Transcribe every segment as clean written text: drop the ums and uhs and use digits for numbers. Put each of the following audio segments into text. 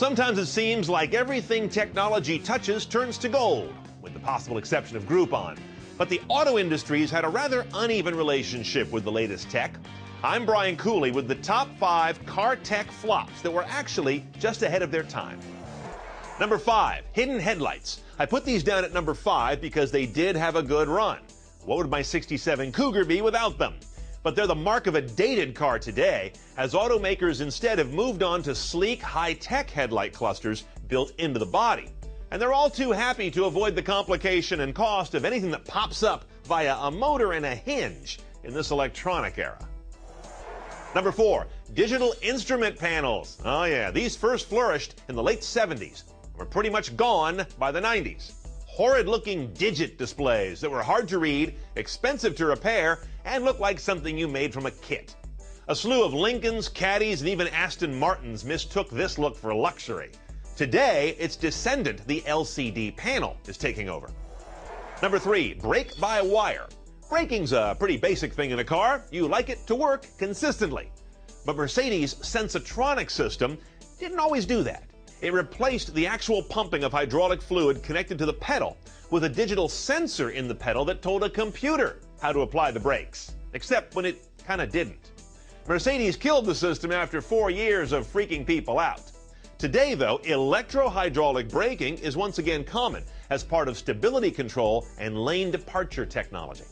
Sometimes it seems like everything technology touches turns to gold, with the possible exception of Groupon. But the auto industry's had a rather uneven relationship with the latest tech. I'm Brian Cooley with the top 5 car tech flops that were actually just ahead of their time. Number 5, hidden headlights. I put these down at number 5 because they did have a good run. What would my '67 Cougar be without them? But they're the mark of a dated car today, as automakers instead have moved on to sleek, high-tech headlight clusters built into the body. And they're all too happy to avoid the complication and cost of anything that pops up via a motor and a hinge in this electronic era. Number 4, digital instrument panels. Oh yeah, these first flourished in the late 70s and were pretty much gone by the 90s. Horrid-looking digit displays that were hard to read, expensive to repair, and looked like something you made from a kit. A slew of Lincolns, Caddies, and even Aston Martins mistook this look for luxury. Today, its descendant, the LCD panel, is taking over. Number 3, brake-by-wire. Braking's a pretty basic thing in a car. You like it to work consistently. But Mercedes' Sensatronic system didn't always do that. It replaced the actual pumping of hydraulic fluid connected to the pedal with a digital sensor in the pedal that told a computer how to apply the brakes, except when it kind of didn't. Mercedes killed the system after 4 years of freaking people out. Today, though, electro-hydraulic braking is once again common as part of stability control and lane departure technology.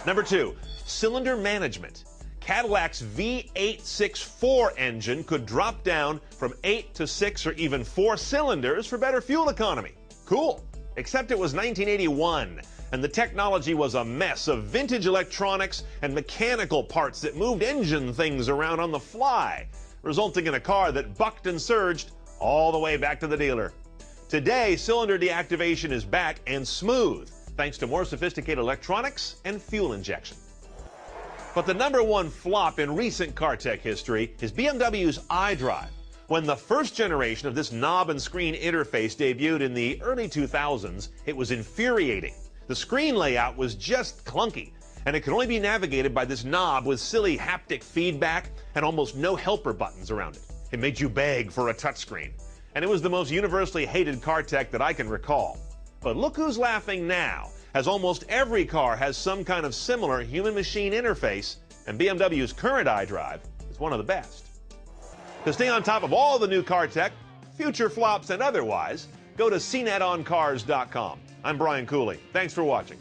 Number 2, cylinder management. Cadillac's V864 engine could drop down from 8 to 6 or even 4 cylinders for better fuel economy. Cool. Except it was 1981, and the technology was a mess of vintage electronics and mechanical parts that moved engine things around on the fly, resulting in a car that bucked and surged all the way back to the dealer. Today, cylinder deactivation is back and smooth, thanks to more sophisticated electronics and fuel injection. But the number 1 flop in recent car tech history is BMW's iDrive. When the first generation of this knob and screen interface debuted in the early 2000s, it was infuriating. The screen layout was just clunky, and it could only be navigated by this knob with silly haptic feedback and almost no helper buttons around it. It made you beg for a touchscreen. And it was the most universally hated car tech that I can recall. But look who's laughing now, as almost every car has some kind of similar human-machine interface, and BMW's current iDrive is one of the best. To stay on top of all the new car tech, future flops and otherwise, go to CNETOnCars.com. I'm Brian Cooley. Thanks for watching.